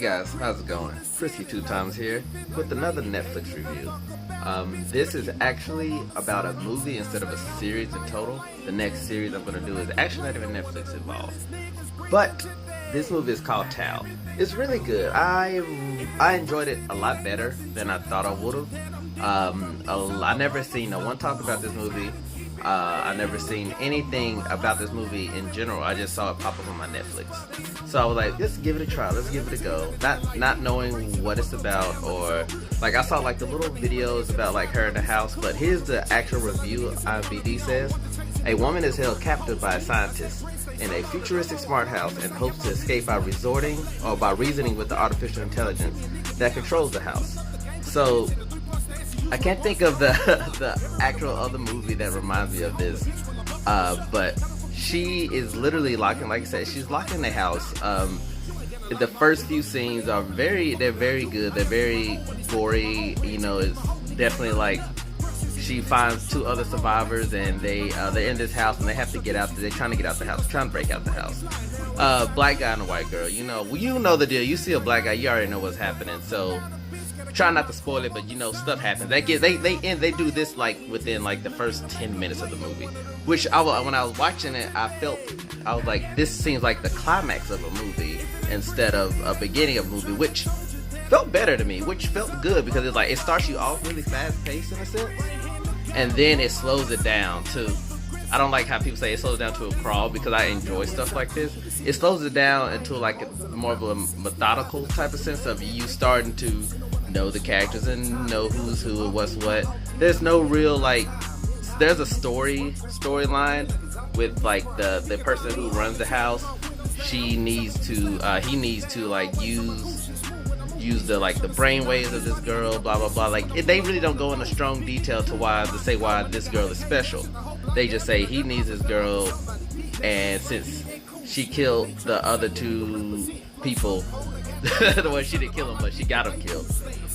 guys, how's it going? Frisky Two Times here with another Netflix review. This is actually about a movie instead of a series in total. The next series I'm going to do is actually not even Netflix involved. But this movie is called Tao. It's really good. I enjoyed it a lot better than I thought I would have. I never seen no one talk about this movie. I never seen anything about this movie in general. I just saw it pop up on my Netflix. So I was like, let's give it a try. Let's give it a go. Not knowing what it's about, or like I saw like the little videos about like her in the house. But here's the actual review. IMDb says, a woman is held captive by a scientist in a futuristic smart house and hopes to escape by reasoning with the artificial intelligence that controls the house. So I can't think of the actual other movie that reminds me of this, but she is literally locking, like I said, she's locking the house. The first few scenes are they're very good. They're very gory. You know, it's definitely like she finds two other survivors and they're in this house and they have to get out. They're trying to get out the house, trying to break out the house. Black guy and a white girl. You know the deal. You see a black guy, you already know what's happening. So try not to spoil it, but you know stuff happens. They do this like within like the first 10 minutes of the movie, which when I was watching it, I was like, this seems like the climax of a movie instead of a beginning of a movie, which felt better to me, which felt good because it's like it starts you off really fast paced in a sense, and then it slows it down to. I don't like how people say it slows down to a crawl because I enjoy stuff like this. It slows it down into like more of a methodical type of sense of you starting to know the characters and know who's who and what's what. There's no real like, there's a storyline with like the person who runs the house. He needs to like use the like the brainwaves of this girl, blah blah blah. Like they really don't go into strong detail to say why this girl is special. They just say he needs this girl, and since she killed the other two people, well, she didn't kill him, but she got him killed.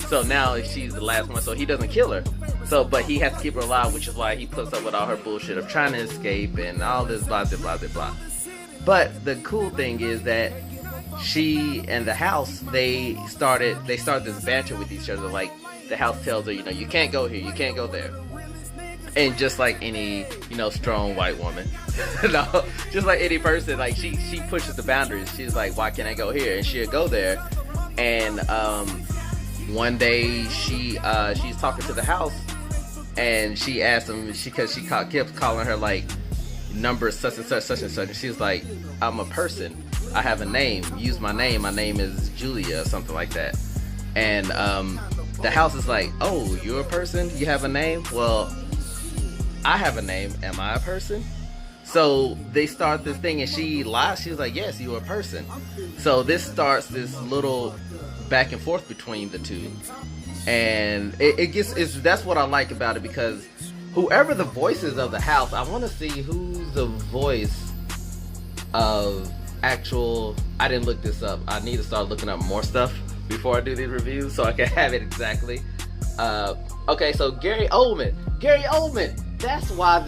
So now she's the last one, so he doesn't kill her. So, but he has to keep her alive, which is why he puts up with all her bullshit of trying to escape and all this blah blah blah blah. But the cool thing is that she and the house, they started this banter with each other. Like the house tells her, you can't go here, you can't go there. And just like any, strong white woman, no, just like any person, like she pushes the boundaries. She's like, why can't I go here? And she'll go there. And one day she's talking to the house, and she asked him because she kept calling her like number such and such, such and such. And she's like, I'm a person. I have a name. Use my name. My name is Julia or something like that. And the house is like, oh, you're a person? You have a name? Well, I have a name. Am I a person? So they start this thing and she lies. She's like, yes, you're a person. So this starts this little back and forth between the two. And that's what I like about it, because whoever the voice is of the house, I want to see who's the voice of actual. I didn't look this up. I need to start looking up more stuff before I do these reviews so I can have it exactly. Okay, so Gary Oldman. That's why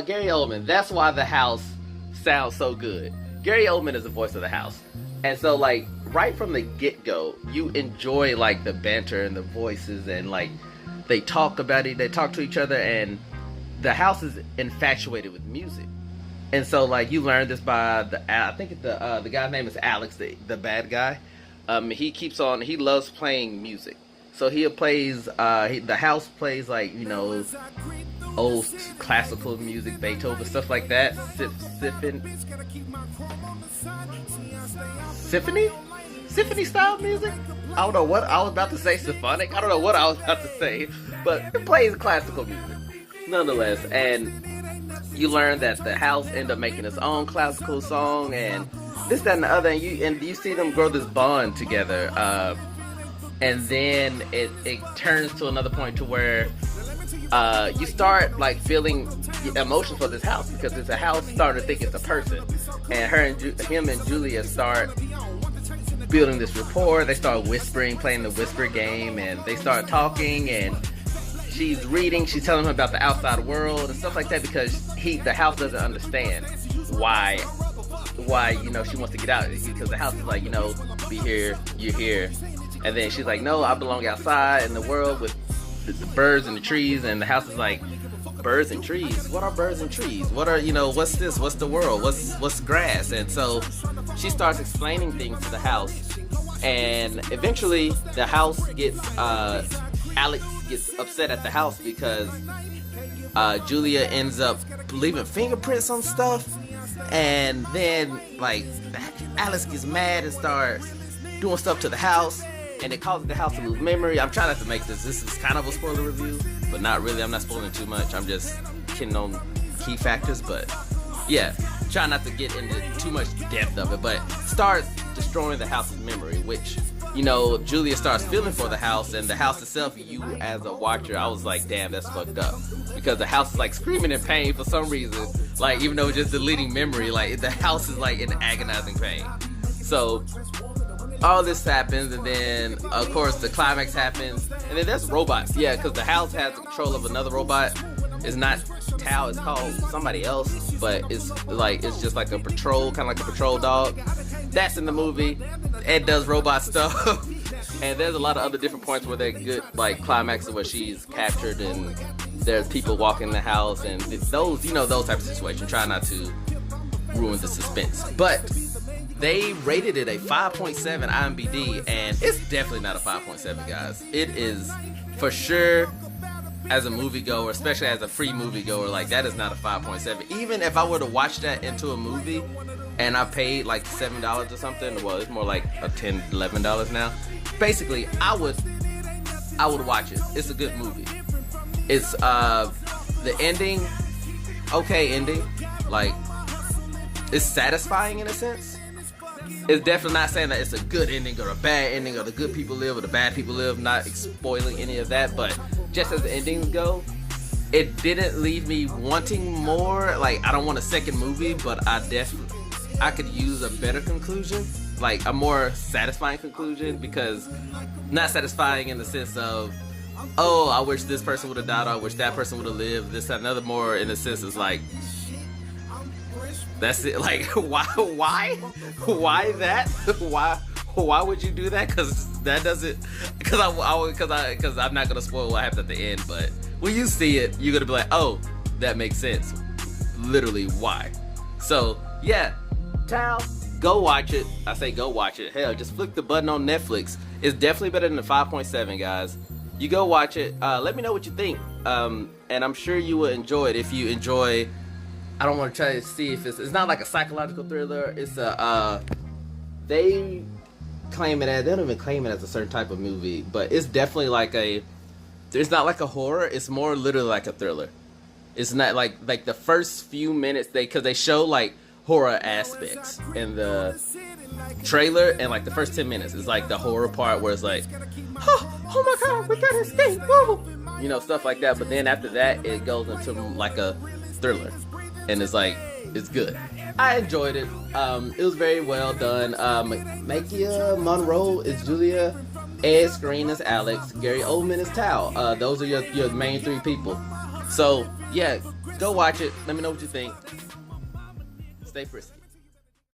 Gary Oldman. That's why the house sounds so good. Gary Oldman is the voice of the house, and so like right from the get-go, you enjoy like the banter and the voices, and like they talk about it. They talk to each other, and the house is infatuated with music. And so like you learn this by I think the guy's name is Alex, the bad guy. He loves playing music. So he plays, the house plays like, old classical music, Beethoven, stuff like that. Symphony style music? I don't know what I was about to say, symphonic? I don't know what I was about to say, but it plays classical music nonetheless. And you learn that the house ended up making its own classical song and this, that, and the other, and you see them grow this bond together. And then it turns to another point to where you start like feeling emotions for this house, because it's a house starting to think it's a person, and him and Julia start building this rapport. They start whispering, playing the whisper game, and they start talking, and she's telling him about the outside world and stuff like that, because the house doesn't understand why she wants to get out, because the house is like, to be here, you're here. And then she's like, no, I belong outside in the world with the birds and the trees. And the house is like, birds and trees? What are birds and trees? What are, what's this? What's the world? What's grass? And so she starts explaining things to the house. And eventually the house gets, Alex gets upset at the house because Julia ends up leaving fingerprints on stuff. And then, like, Alex gets mad and starts doing stuff to the house. And it causes the house to lose memory. I'm trying not to make this is kind of a spoiler review, but not really. I'm not spoiling too much. I'm just kidding on key factors, but yeah, try not to get into too much depth of it, but starts destroying the house's memory, which, Julia starts feeling for the house, and the house itself, you as a watcher, I was like, damn, that's fucked up, because the house is like screaming in pain for some reason, like, even though it's just deleting memory, like, the house is like in agonizing pain. So all this happens, and then of course the climax happens, and then there's robots. Yeah, because the house has control of another robot. It's not Tao, it's called somebody else, but it's just like a patrol, kind of like a patrol dog. That's in the movie. Ed does robot stuff. And there's a lot of other different points where they're good, like climaxes where she's captured and there's people walking in the house, and those, those types of situations. Try not to ruin the suspense, but they rated it a 5.7 IMDb, and it's definitely not a 5.7, guys. It is for sure, as a moviegoer, especially as a free moviegoer, like, that is not a 5.7. Even if I were to watch that into a movie and I paid like $7 or something, well, it's more like a $10, $11 now. Basically, I would watch it. It's a good movie. It's the ending, okay ending, like, it's satisfying in a sense. It's definitely not saying that it's a good ending or a bad ending, or the good people live or the bad people live, not spoiling any of that, but just as the endings go, it didn't leave me wanting more. Like, I don't want a second movie, but I could use a better conclusion, like a more satisfying conclusion, because not satisfying in the sense of, oh, I wish this person would have died, or I wish that person would have lived, this, that, another. More in the sense is like, that's it. Like, why that? Why would you do that? Because that doesn't. Because I'm not gonna spoil what happens at the end. But when you see it, you're gonna be like, oh, that makes sense. Literally, why? So yeah, Tao, go watch it. I say go watch it. Hell, just flick the button on Netflix. It's definitely better than the 5.7, guys. You go watch it. Let me know what you think. And I'm sure you will enjoy it if you enjoy. I don't want to try to see if it's not like a psychological thriller. It's they claim it as, they don't even claim it as a certain type of movie, but it's definitely like it's not like a horror. It's more literally like a thriller. It's not like the first few minutes, because they show like horror aspects in the trailer, and like the first 10 minutes is like the horror part where it's like, oh my god, we gotta escape, woo! Stuff like that. But then after that, it goes into like a thriller. And it's like, it's good. I enjoyed it. It was very well done. Makia Monroe is Julia, Ed Skrein is Alex, Gary Oldman is Tao. Those are your main three people. So yeah, go watch it. Let me know what you think. Stay frisky.